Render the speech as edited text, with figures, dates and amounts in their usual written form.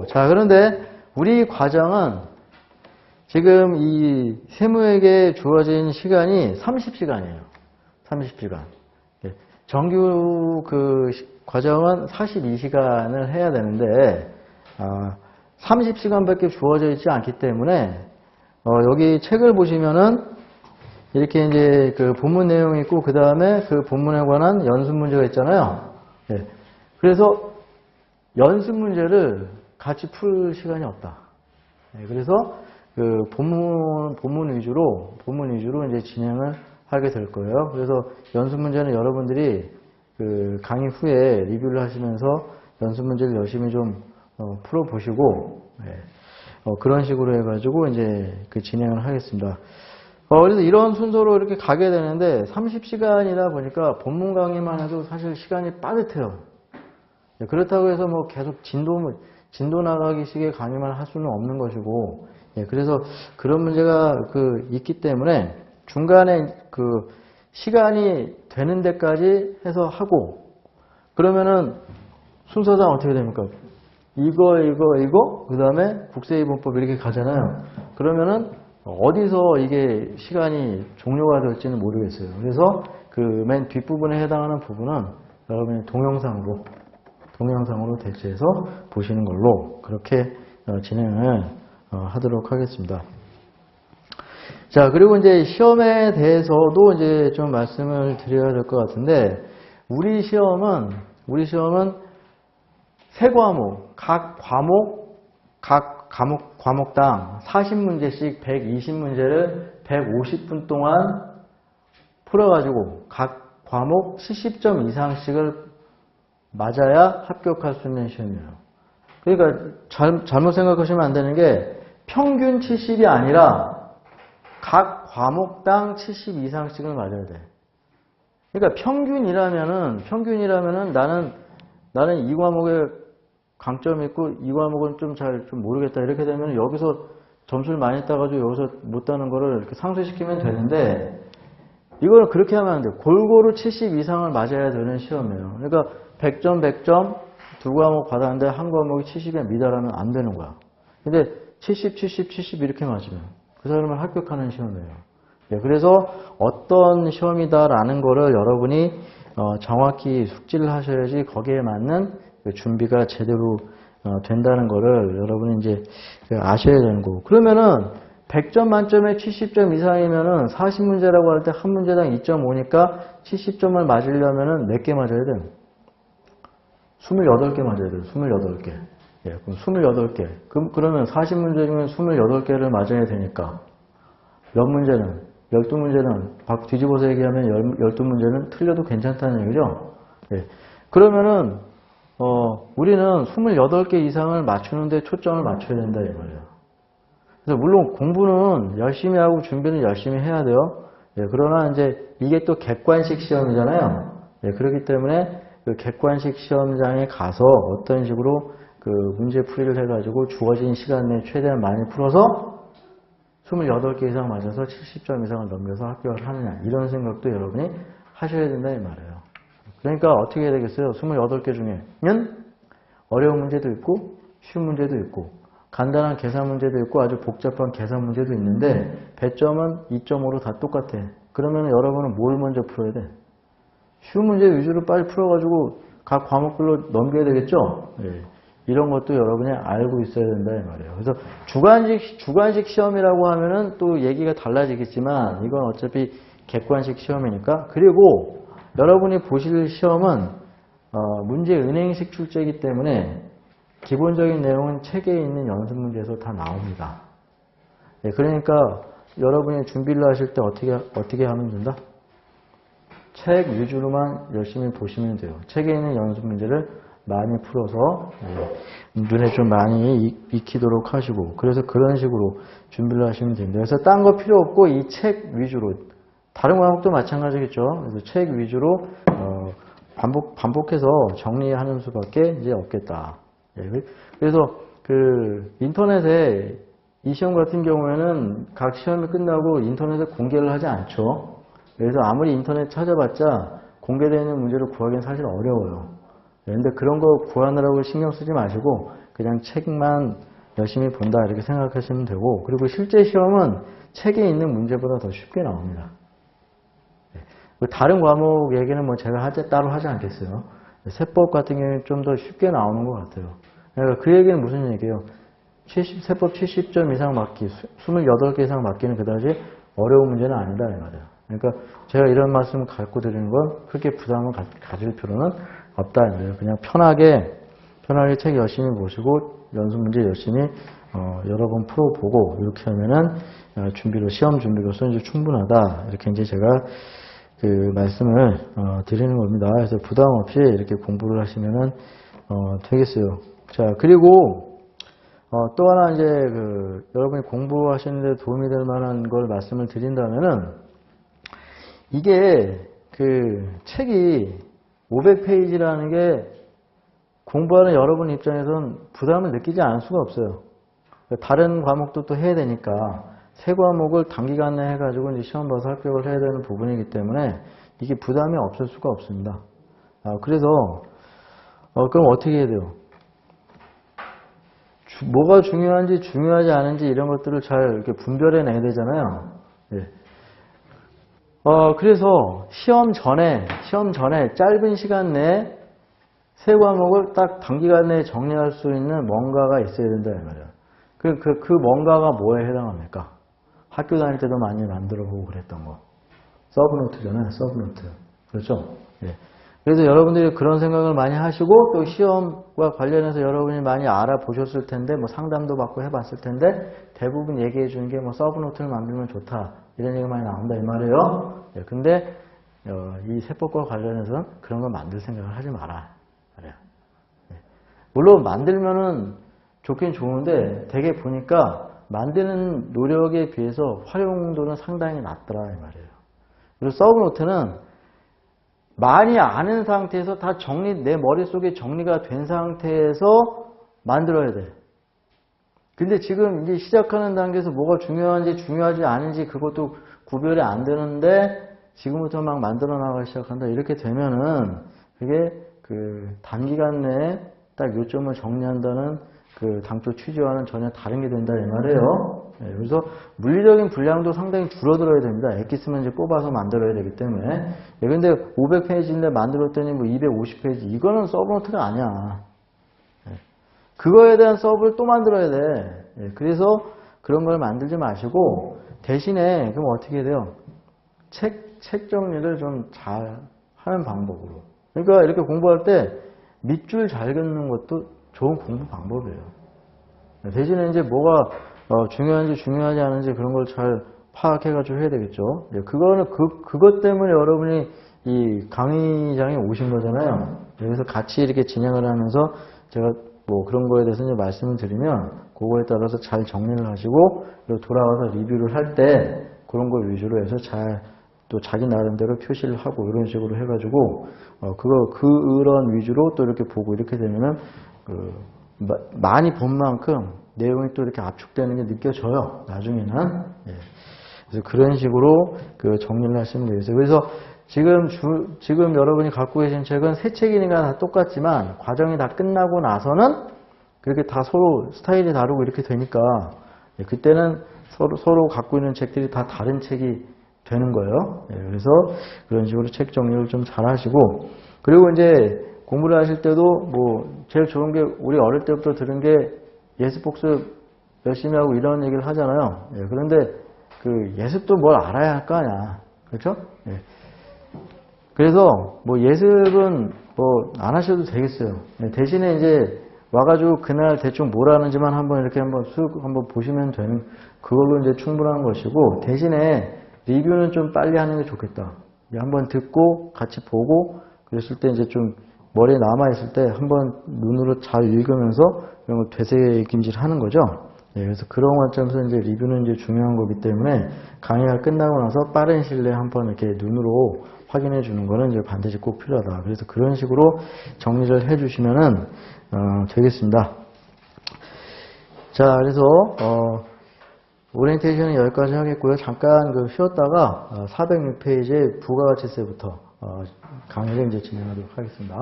자, 그런데 우리 과정은 지금 이 세무에게 주어진 시간이 30시간이에요. 30시간. 정규 그 과정은 42시간을 해야 되는데 30시간밖에 주어져 있지 않기 때문에 여기 책을 보시면은 이렇게 이제 그 본문 내용이 있고 그 다음에 그 본문에 관한 연습 문제가 있잖아요. 그래서 연습 문제를 같이 풀 시간이 없다. 그래서 그 본문 위주로 이제 진행을 하게 될 거예요. 그래서 연습 문제는 여러분들이 그 강의 후에 리뷰를 하시면서 연습 문제를 열심히 좀 풀어 보시고 그런 식으로 해가지고 이제 그 진행을 하겠습니다. 그래서 이런 순서로 이렇게 가게 되는데 30시간이다 보니까 본문 강의만 해도 사실 시간이 빠듯해요. 그렇다고 해서 뭐 계속 진도 나가기식의 강의만 할 수는 없는 것이고, 그래서 그런 문제가 있기 때문에 중간에 그 시간이 되는 데까지 해서 하고, 그러면은 순서상 어떻게 됩니까? 이거, 그 다음에 국세이본법 이렇게 가잖아요. 그러면은 어디서 이게 시간이 종료가 될지는 모르겠어요. 그래서 그 맨 뒷부분에 해당하는 부분은 여러분이 동영상으로 대체해서 보시는 걸로 그렇게 진행을 하도록 하겠습니다. 자, 그리고 이제 시험에 대해서도 이제 좀 말씀을 드려야 될 것 같은데, 우리 시험은 세 과목, 각 과목당 40문제씩 120문제를 150분 동안 풀어가지고 각 과목 70점 이상씩을 맞아야 합격할 수 있는 시험이에요. 그러니까 잘못 생각하시면 안 되는 게 평균 70이 아니라 각 과목당 70 이상씩을 맞아야 돼. 그러니까 평균이라면은 나는 이 과목에 강점이 있고 이 과목은 좀 모르겠다 이렇게 되면 여기서 점수를 많이 따가지고 여기서 못 따는 거를 이렇게 상쇄시키면 되는데, 이거는 그렇게 하면 안 돼요. 골고루 70 이상을 맞아야 되는 시험이에요. 그러니까 100점 두 과목 받았는데 한 과목이 70에 미달하면 안 되는 거야. 근데 70 이렇게 맞으면 그 사람을 합격하는 시험이에요. 그래서 어떤 시험이다라는 거를 여러분이 정확히 숙지를 하셔야지 거기에 맞는 준비가 제대로 된다는 거를 여러분이 이제 아셔야 되는 거고. 그러면은 100점 만점에 70점 이상이면은 40문제라고 할 때 한 문제당 2.5니까 70점을 맞으려면은 몇 개 맞아야 돼요? 28개 맞아야 돼요. 28개. 그럼 28개. 그러면 40문제 중에 28개를 맞아야 되니까 몇 문제는? 12문제는 뒤집어서 얘기하면 12문제는 틀려도 괜찮다는 얘기죠. 그러면은 우리는 28개 이상을 맞추는데 초점을 맞춰야 된다 이 말이에요. 그래서 물론 공부는 열심히 하고 준비는 열심히 해야 돼요. 그러나 이제 이게 또 객관식 시험이잖아요. 그렇기 때문에 그 객관식 시험장에 가서 어떤 식으로 그 문제 풀이를 해가지고 주어진 시간 내에 최대한 많이 풀어서 28개 이상 맞아서 70점 이상을 넘겨서 합격을 하느냐, 이런 생각도 여러분이 하셔야 된다 이 말이에요. 그러니까 어떻게 해야 되겠어요? 28개 중에는 어려운 문제도 있고 쉬운 문제도 있고 간단한 계산 문제도 있고 아주 복잡한 계산 문제도 있는데 배점은 2.5로 다 똑같아. 그러면 여러분은 뭘 먼저 풀어야 돼? 쉬운 문제 위주로 빨리 풀어가지고 각 과목별로 넘겨야 되겠죠? 이런 것도 여러분이 알고 있어야 된다 이 말이에요. 그래서 주관식 시험이라고 하면은 또 얘기가 달라지겠지만 이건 어차피 객관식 시험이니까. 그리고 여러분이 보실 시험은 문제 은행식 출제이기 때문에 기본적인 내용은 책에 있는 연습 문제에서 다 나옵니다. 그러니까 여러분이 준비를 하실 때 어떻게 하면 된다? 책 위주로만 열심히 보시면 돼요. 책에 있는 연습 문제를 많이 풀어서 눈에 좀 많이 익히도록 하시고, 그래서 그런 식으로 준비를 하시면 됩니다. 그래서 딴 거 필요 없고 이 책 위주로, 다른 과목도 마찬가지겠죠. 그래서 책 위주로 반복해서 정리하는 수밖에 이제 없겠다. 그래서 그 인터넷에 이 시험 같은 경우에는 각 시험이 끝나고 인터넷에 공개를 하지 않죠. 그래서 아무리 인터넷 찾아봤자 공개되어 있는 문제를 구하기는 사실 어려워요. 그런데 그런 거 구하느라고 신경 쓰지 마시고 그냥 책만 열심히 본다 이렇게 생각하시면 되고, 그리고 실제 시험은 책에 있는 문제보다 더 쉽게 나옵니다. 다른 과목 얘기는 뭐 제가 따로 하지 않겠어요. 세법 같은 경우는 좀 더 쉽게 나오는 것 같아요. 그러니까 그 얘기는 무슨 얘기예요? 세법 70점 이상 맞기, 28개 이상 맞기는 그다지 어려운 문제는 아니다 이 말이에요. 그러니까 제가 이런 말씀을 갖고 드리는 건 그렇게 부담을 가질 필요는 없다 이 말이에요. 그냥 편하게 책 열심히 보시고 연습 문제 열심히 여러 번 풀어보고 이렇게 하면은 시험 준비로서 이제 충분하다 이렇게 이제 제가 그 말씀을 드리는 겁니다. 그래서 부담 없이 이렇게 공부를 하시면은 되겠어요. 자, 그리고 또 하나 이제 여러분이 공부하시는데 도움이 될 만한 걸 말씀을 드린다면은, 이게 책이 500페이지라는 게 공부하는 여러분 입장에서는 부담을 느끼지 않을 수가 없어요. 다른 과목도 또 해야 되니까 세 과목을 단기간 내에 해가지고 이제 시험 봐서 합격을 해야 되는 부분이기 때문에 이게 부담이 없을 수가 없습니다. 그래서 그럼 어떻게 해야 돼요? 뭐가 중요한지 중요하지 않은지 이런 것들을 잘 이렇게 분별해 내야 되잖아요. 예. 그래서 시험 전에 짧은 시간 내에 세 과목을 딱 단기간 내에 정리할 수 있는 뭔가가 있어야 된다 이 말이에요. 그 뭔가가 뭐에 해당합니까? 학교 다닐 때도 많이 만들어 보고 그랬던 거. 서브노트잖아요. 서브노트. 그렇죠? 예. 그래서 여러분들이 그런 생각을 많이 하시고 또 시험과 관련해서 여러분이 많이 알아보셨을 텐데 뭐 상담도 받고 해봤을 텐데 대부분 얘기해 주는 게 뭐 서브노트를 만들면 좋다. 이런 얘기가 많이 나온다 이 말이에요. 예. 근데 이 세법과 관련해서는 그런 거 만들 생각을 하지 마라. 그래요. 예. 물론 만들면은 좋긴 좋은데 되게 보니까 만드는 노력에 비해서 활용도는 상당히 낮더라 이 말이에요. 그리고 서브노트는 많이 아는 상태에서 다 내 머릿속에 정리가 된 상태에서 만들어야 돼. 근데 지금 이제 시작하는 단계에서 뭐가 중요한지 중요하지 않은지 그것도 구별이 안 되는데 지금부터 막 만들어 나가기 시작한다. 이렇게 되면은 그게 단기간 내에 딱 요점을 정리한다는 당초 취지와는 전혀 다른 게 된다 이 말이에요. 네, 그래서 물리적인 분량도 상당히 줄어들어야 됩니다. 엑기스만 이제 뽑아서 만들어야 되기 때문에. 예, 근데 500페이지인데 만들었더니 뭐 250페이지 이거는 서브노트가 아니야. 예, 그거에 대한 서브를 또 만들어야 돼. 예, 그래서 그런 걸 만들지 마시고 대신에 그럼 어떻게 해야 돼요? 책 정리를 좀 잘 하는 방법으로. 그러니까 이렇게 공부할 때 밑줄 잘 긋는 것도 좋은 공부 방법이에요. 대신에 이제 뭐가 중요한지 중요하지 않은지 그런 걸 잘 파악해가지고 해야 되겠죠. 그거는 그것 때문에 여러분이 이 강의장에 오신 거잖아요. 그래서 같이 이렇게 진행을 하면서 제가 뭐 그런 거에 대해서 이제 말씀을 드리면 그거에 따라서 잘 정리를 하시고 그리고 돌아와서 리뷰를 할 때 그런 거 위주로 해서 잘 또 자기 나름대로 표시를 하고 이런 식으로 해가지고 그런 위주로 또 이렇게 보고 이렇게 되면은 많이 본 만큼 내용이 또 이렇게 압축되는 게 느껴져요. 나중에는. 예. 그래서 그런 식으로 정리를 하시면 되겠어요. 그래서 지금 여러분이 갖고 계신 책은 새 책이니까 다 똑같지만 과정이 다 끝나고 나서는 그렇게 다 서로 스타일이 다르고 이렇게 되니까 그때는 서로 갖고 있는 책들이 다 다른 책이 되는 거예요. 예. 그래서 그런 식으로 책 정리를 좀 잘 하시고 그리고 이제 공부를 하실 때도 뭐 제일 좋은 게 우리 어릴 때부터 들은 게 예습복습 열심히 하고 이런 얘기를 하잖아요. 예, 그런데 예습도 뭘 알아야 할 거 아니야. 그렇죠? 예. 그래서 뭐 예습은 뭐 안 하셔도 되겠어요. 예, 대신에 이제 와가지고 그날 대충 뭘 하는지만 이렇게 한번 보시면 되는 그걸로 이제 충분한 것이고 대신에 리뷰는 좀 빨리 하는 게 좋겠다. 한번 듣고 같이 보고 그랬을 때 이제 좀 머리에 남아있을 때 한번 눈으로 잘 읽으면서 이런 걸 되새김질 하는 거죠. 예, 그래서 그런 관점에서 이제 리뷰는 이제 중요한 거기 때문에 강의가 끝나고 나서 빠른 시일 내에 한번 이렇게 눈으로 확인해 주는 거는 이제 반드시 꼭 필요하다. 그래서 그런 식으로 정리를 해 주시면은 되겠습니다. 자, 그래서 오리엔테이션은 여기까지 하겠고요. 잠깐 쉬었다가 406페이지의 부가가치세부터 강의를 이제 진행하도록 하겠습니다.